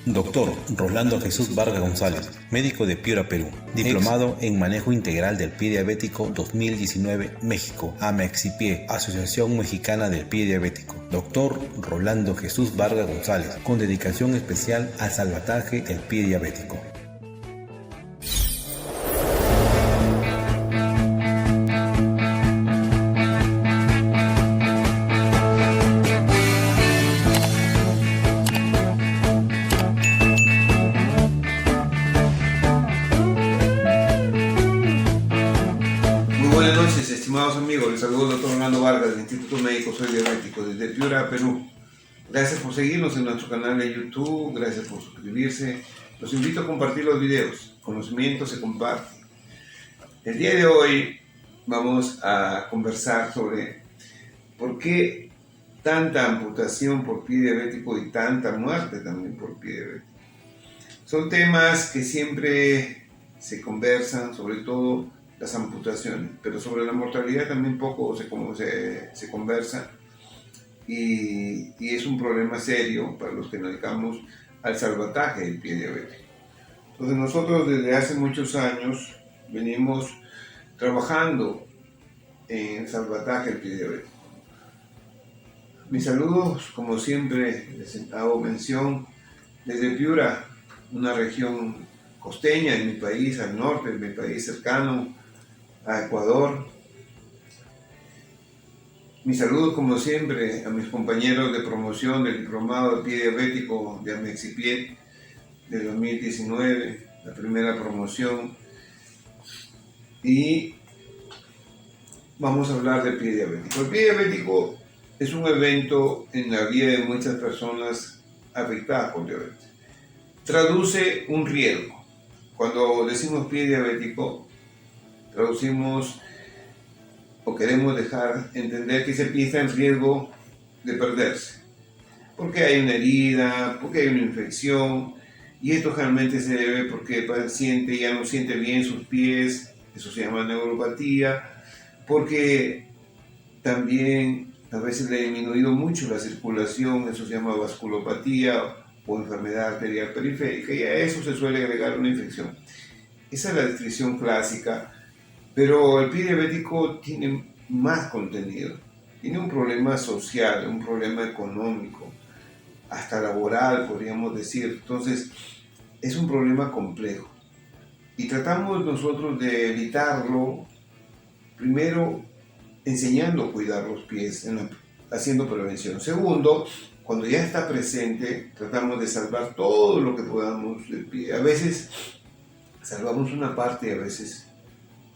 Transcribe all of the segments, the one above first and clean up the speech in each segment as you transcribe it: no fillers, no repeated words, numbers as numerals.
Doctor Rolando Jesús Vargas González, médico de Piura, Perú. Diplomado en Manejo Integral del Pie Diabético 2019, México. AMEXIPIE, Asociación Mexicana del Pie Diabético. Doctor Rolando Jesús Vargas González, con dedicación especial al salvataje del pie diabético. Buenas noches, estimados amigos. Les saludo el doctor Rolando Vargas del Instituto Médico Soy Diabético desde Piura, Perú. Gracias por seguirnos en nuestro canal de YouTube, gracias por suscribirse. Los invito a compartir los videos. Conocimiento se comparte. El día de hoy vamos a conversar sobre por qué tanta amputación por pie diabético y tanta muerte también por pie diabético. Son temas que siempre se conversan, sobre todo las amputaciones, pero sobre la mortalidad también poco se conversa y es un problema serio para los que nos dedicamos al salvataje del pie diabético. Entonces nosotros desde hace muchos años venimos trabajando en el salvataje del pie diabético. Mis saludos, como siempre les hago mención, desde Piura, una región costeña de mi país, al norte de mi país, cercano a Ecuador. Mis saludos, como siempre, a mis compañeros de promoción del diplomado de pie diabético de AMEXIPIE de 2019, la primera promoción. Y vamos a hablar del pie diabético. El pie diabético es un evento en la vida de muchas personas afectadas por diabetes. Traduce un riesgo. Cuando decimos pie diabético, traducimos o queremos dejar entender que ese pie está en riesgo de perderse, porque hay una herida, porque hay una infección, y esto generalmente se debe porque el paciente ya no siente bien sus pies, eso se llama neuropatía, porque también a veces le ha disminuido mucho la circulación, eso se llama vasculopatía o enfermedad arterial periférica, y a eso se suele agregar una infección. Esa es la descripción clásica. Pero el pie diabético tiene más contenido, tiene un problema social, un problema económico, hasta laboral podríamos decir. Entonces es un problema complejo y tratamos nosotros de evitarlo, primero enseñando a cuidar los pies, haciendo prevención. Segundo, cuando ya está presente, tratamos de salvar todo lo que podamos del pie. A veces salvamos una parte y a veces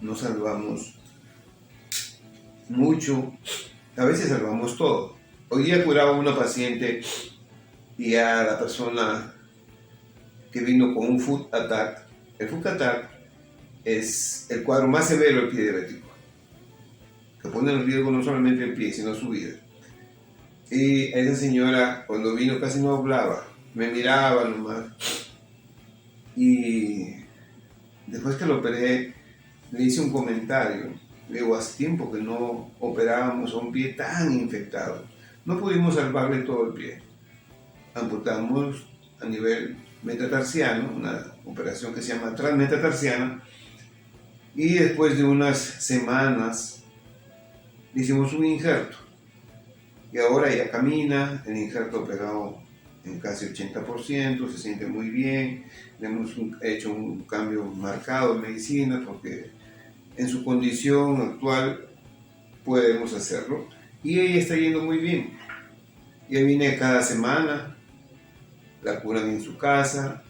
no salvamos mucho, a veces salvamos todo. Hoy día curaba una paciente y a la persona que vino con un foot attack. El foot attack es el cuadro más severo del pie diabético, que pone en riesgo no solamente el pie, sino su vida. Y esa señora, cuando vino, casi no hablaba, me miraba nomás. Y después que lo operé, le hice un comentario. Le digo, hace tiempo que no operábamos a un pie tan infectado. No pudimos salvarle todo el pie. Amputamos a nivel metatarsiano, una operación que se llama transmetatarsiana, y después de unas semanas le hicimos un injerto. Y ahora ya camina, el injerto pegado en casi 80%, se siente muy bien. Le hemos hecho un cambio marcado en medicina porque en su condición actual podemos hacerlo, y ella está yendo muy bien. Ella viene cada semana, la curan en su casa,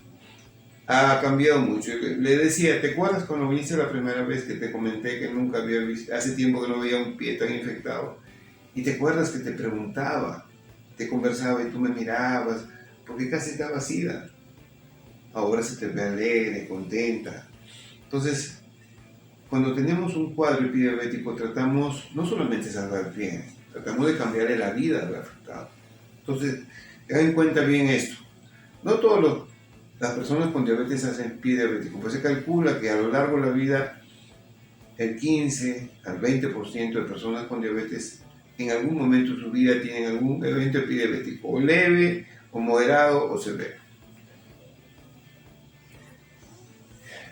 ha cambiado mucho. Le decía, ¿te acuerdas cuando viniste la primera vez que te comenté que nunca había visto, hace tiempo que no veía un pie tan infectado? Y te acuerdas que te preguntaba, te conversaba y tú me mirabas, porque casi estaba vacía. Ahora se te ve alegre, contenta. Entonces, cuando tenemos un cuadro de pie diabético, tratamos no solamente de salvar el pie, tratamos de cambiarle la vida al afectado. Entonces, tengan en cuenta bien esto. No todas las personas con diabetes hacen pie diabético, pues se calcula que a lo largo de la vida el 15 al 20% de personas con diabetes en algún momento de su vida tienen algún evento de pie diabético, o leve, o moderado, o severo.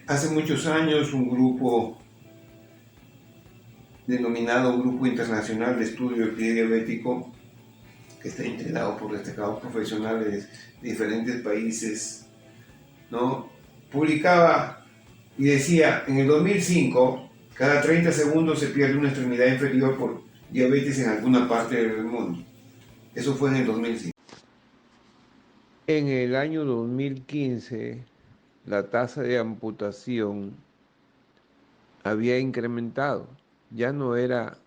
Hace muchos años un grupo denominado Grupo Internacional de Estudio del Pie Diabético, que está integrado por destacados profesionales de diferentes países, ¿no?, publicaba y decía: en el 2005, cada 30 segundos se pierde una extremidad inferior por diabetes en alguna parte del mundo. Eso fue en el 2005. En el año 2015, la tasa de amputación había incrementado. Ya no era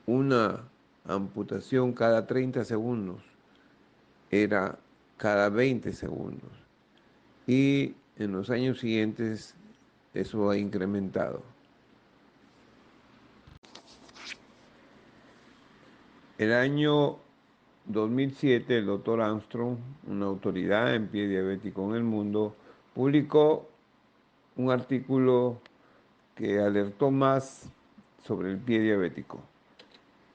una amputación cada 30 segundos, era cada 20 segundos. Y en los años siguientes eso ha incrementado. El año 2007, el doctor Armstrong, una autoridad en pie diabético en el mundo, publicó un artículo que alertó más sobre el pie diabético.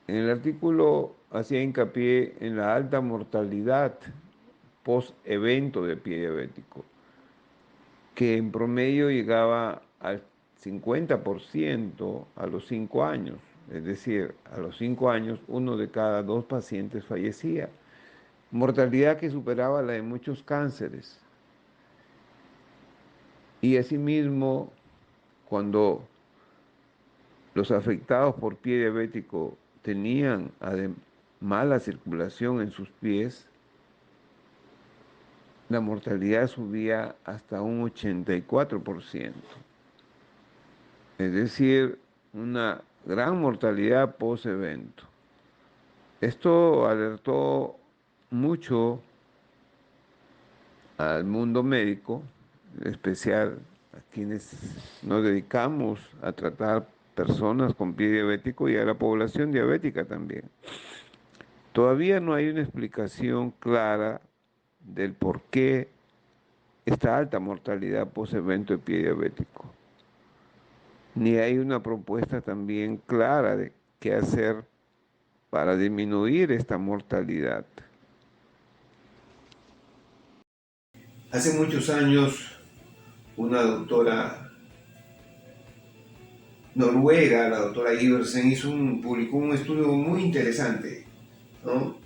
En el artículo hacía hincapié en la alta mortalidad post-evento de pie diabético, que en promedio llegaba al 50% a los 5 años. Es decir, a los 5 años, 1 de cada 2 pacientes fallecía. Mortalidad que superaba la de muchos cánceres. Y asimismo, cuando los afectados por pie diabético tenían mala circulación en sus pies, la mortalidad subía hasta un 84%. Es decir, una gran mortalidad post-evento. Esto alertó mucho al mundo médico, en especial a quienes nos dedicamos a tratar personas con pie diabético y a la población diabética también. Todavía no hay una explicación clara del por qué esta alta mortalidad post-evento de pie diabético. Ni hay una propuesta también clara de qué hacer para disminuir esta mortalidad. Hace muchos años, una doctora noruega, la doctora Iversen, publicó un estudio muy interesante, ¿no?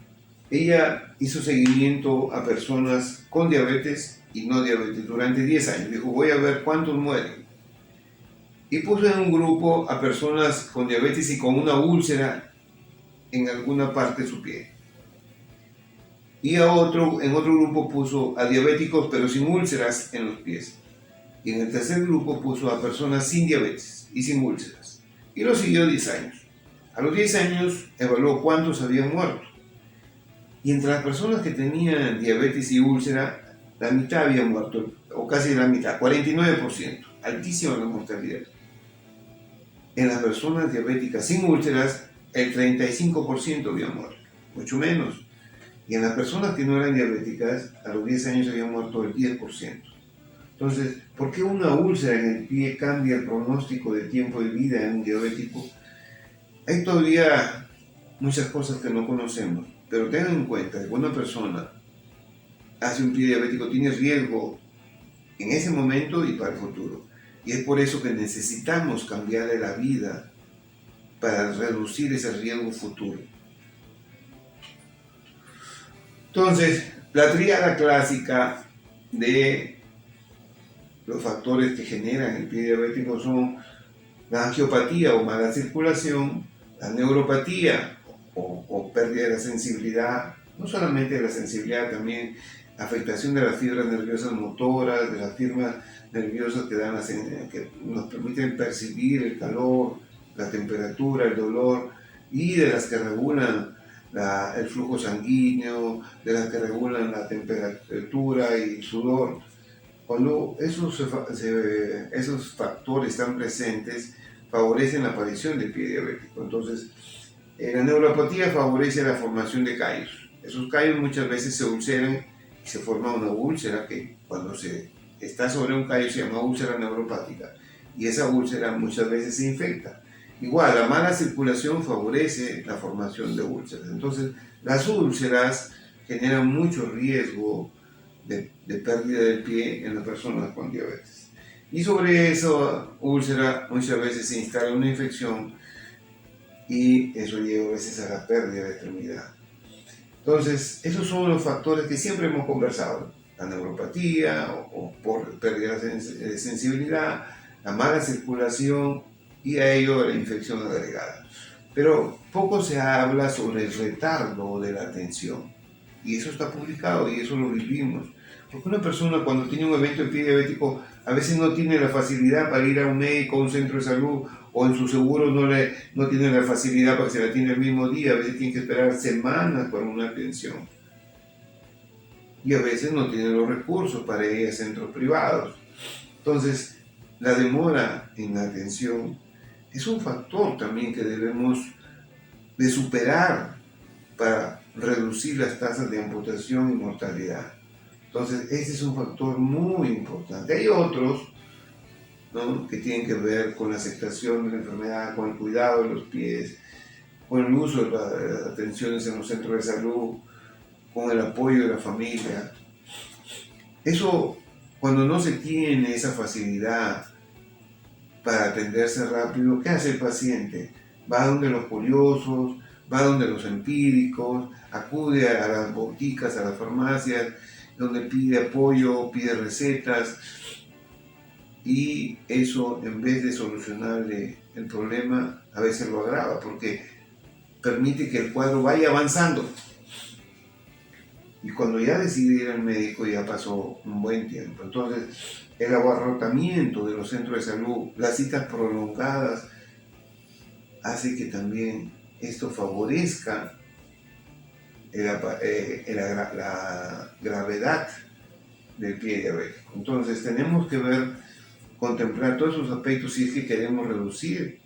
Ella hizo seguimiento a personas con diabetes y no diabetes durante 10 años. Dijo: voy a ver cuántos mueren. Y puso en un grupo a personas con diabetes y con una úlcera en alguna parte de su pie. Y en otro grupo puso a diabéticos pero sin úlceras en los pies. Y en el tercer grupo puso a personas sin diabetes y sin úlceras. Y lo siguió 10 años. A los 10 años evaluó cuántos habían muerto. Y entre las personas que tenían diabetes y úlcera, la mitad había muerto, o casi la mitad, 49%. Altísima la mortalidad. En las personas diabéticas sin úlceras, el 35% había muerto, mucho menos. Y en las personas que no eran diabéticas, a los 10 años había muerto el 10%. Entonces, ¿por qué una úlcera en el pie cambia el pronóstico de tiempo de vida en un diabético? Hay todavía muchas cosas que no conocemos, pero tengan en cuenta que cuando una persona hace un pie diabético tiene riesgo en ese momento y para el futuro. Y es por eso que necesitamos cambiarle la vida para reducir ese riesgo futuro. Entonces, la tríada clásica de los factores que generan el pie diabético son la angiopatía o mala circulación, la neuropatía o pérdida de la sensibilidad, no solamente de la sensibilidad, también afectación de las fibras nerviosas motoras, de las fibras nerviosas que nos permiten percibir el calor, la temperatura, el dolor, y de las que regulan el flujo sanguíneo, de las que regulan la temperatura y el sudor. Cuando esos factores están presentes, favorecen la aparición del pie diabético. Entonces, la neuropatía favorece la formación de callos. Esos callos muchas veces se ulceran y se forma una úlcera que cuando se está sobre un callo se llama úlcera neuropática. Y esa úlcera muchas veces se infecta. Igual, la mala circulación favorece la formación de úlceras. Entonces, las úlceras generan mucho riesgo de pérdida del pie en las personas con diabetes. Y sobre eso, úlcera, muchas veces se instala una infección y eso lleva a veces a la pérdida de extremidad. Entonces, esos son los factores que siempre hemos conversado. La neuropatía o por pérdida de sensibilidad, la mala circulación y a ello la infección agregada. Pero poco se habla sobre el retardo de la atención. Y eso está publicado y eso lo vivimos. Porque una persona cuando tiene un evento de pie diabético a veces no tiene la facilidad para ir a un médico, a un centro de salud, o en su seguro no tiene la facilidad para que se la atienda el mismo día, a veces tiene que esperar semanas para una atención. Y a veces no tiene los recursos para ir a centros privados. Entonces, la demora en la atención es un factor también que debemos de superar para reducir las tasas de amputación y mortalidad. Entonces, ese es un factor muy importante. Hay otros, ¿no?, que tienen que ver con la aceptación de la enfermedad, con el cuidado de los pies, con el uso de las atenciones en los centros de salud, con el apoyo de la familia. Eso, cuando no se tiene esa facilidad para atenderse rápido, ¿qué hace el paciente? Va donde los curiosos, va donde los empíricos, acude a las boticas, a las farmacias, donde pide apoyo, pide recetas, y eso, en vez de solucionarle el problema, a veces lo agrava porque permite que el cuadro vaya avanzando. Y cuando ya decide ir al médico ya pasó un buen tiempo. Entonces, el abarrotamiento de los centros de salud, las citas prolongadas, hace que también esto favorezca la gravedad del pie diabético. Entonces, tenemos que contemplar todos esos aspectos si es que queremos reducir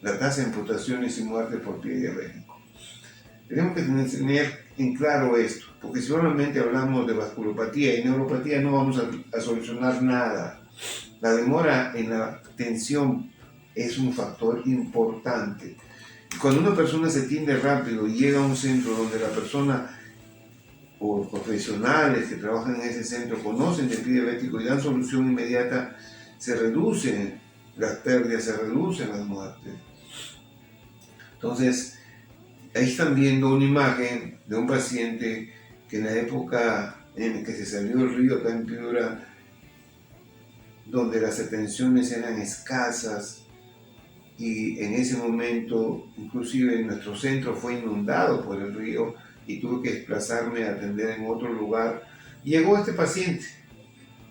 la tasa de amputaciones y muerte por pie diabético. Tenemos que tener en claro esto, porque si solamente hablamos de vasculopatía y neuropatía no vamos a solucionar nada. La demora en la atención es un factor importante. Cuando una persona se atiende rápido y llega a un centro donde la persona o los profesionales que trabajan en ese centro conocen del pie diabético y dan solución inmediata, se reducen las pérdidas, se reducen las muertes. Entonces, ahí están viendo una imagen de un paciente que en la época en que se salió el río acá en Piura, donde las atenciones eran escasas, y en ese momento, inclusive nuestro centro fue inundado por el río y tuve que desplazarme a atender en otro lugar. Llegó este paciente,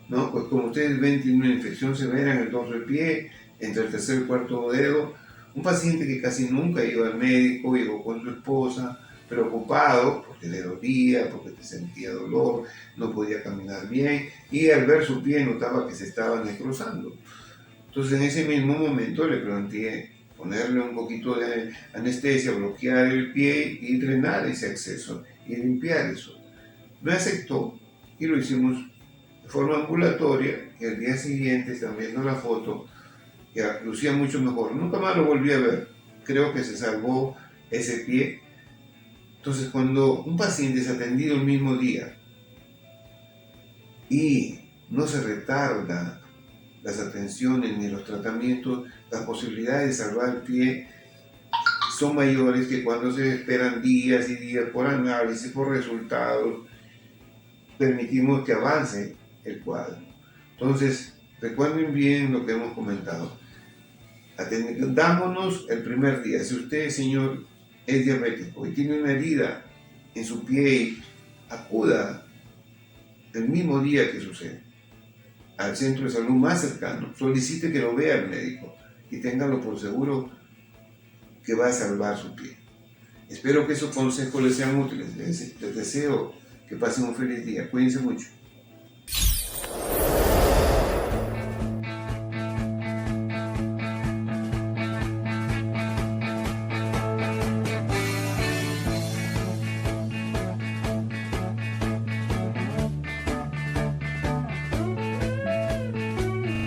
¿no? Pues como ustedes ven, tiene una infección severa en el dorso del pie, entre el tercer y cuarto dedo. Un paciente que casi nunca iba al médico, llegó con su esposa, preocupado porque le dolía, porque sentía dolor, no podía caminar bien, y al ver su pie notaba que se estaba necrosando. Entonces en ese mismo momento le planteé ponerle un poquito de anestesia, bloquear el pie y drenar ese acceso y limpiar eso. Me aceptó y lo hicimos de forma ambulatoria, y al día siguiente están viendo la foto, ya lucía mucho mejor. Nunca más lo volví a ver, creo que se salvó ese pie. Entonces cuando un paciente es atendido el mismo día y no se retarda las atenciones ni los tratamientos, las posibilidades de salvar el pie son mayores que cuando se esperan días y días por análisis, por resultados. Permitimos que avance el cuadro. Entonces, recuerden bien lo que hemos comentado. Atendámonos el primer día. Si usted, señor, es diabético y tiene una herida en su pie, acuda el mismo día que sucede al centro de salud más cercano, solicite que lo vea el médico y téngalo por seguro que va a salvar su pie. Espero que esos consejos les sean útiles. Les deseo que pasen un feliz día. Cuídense mucho.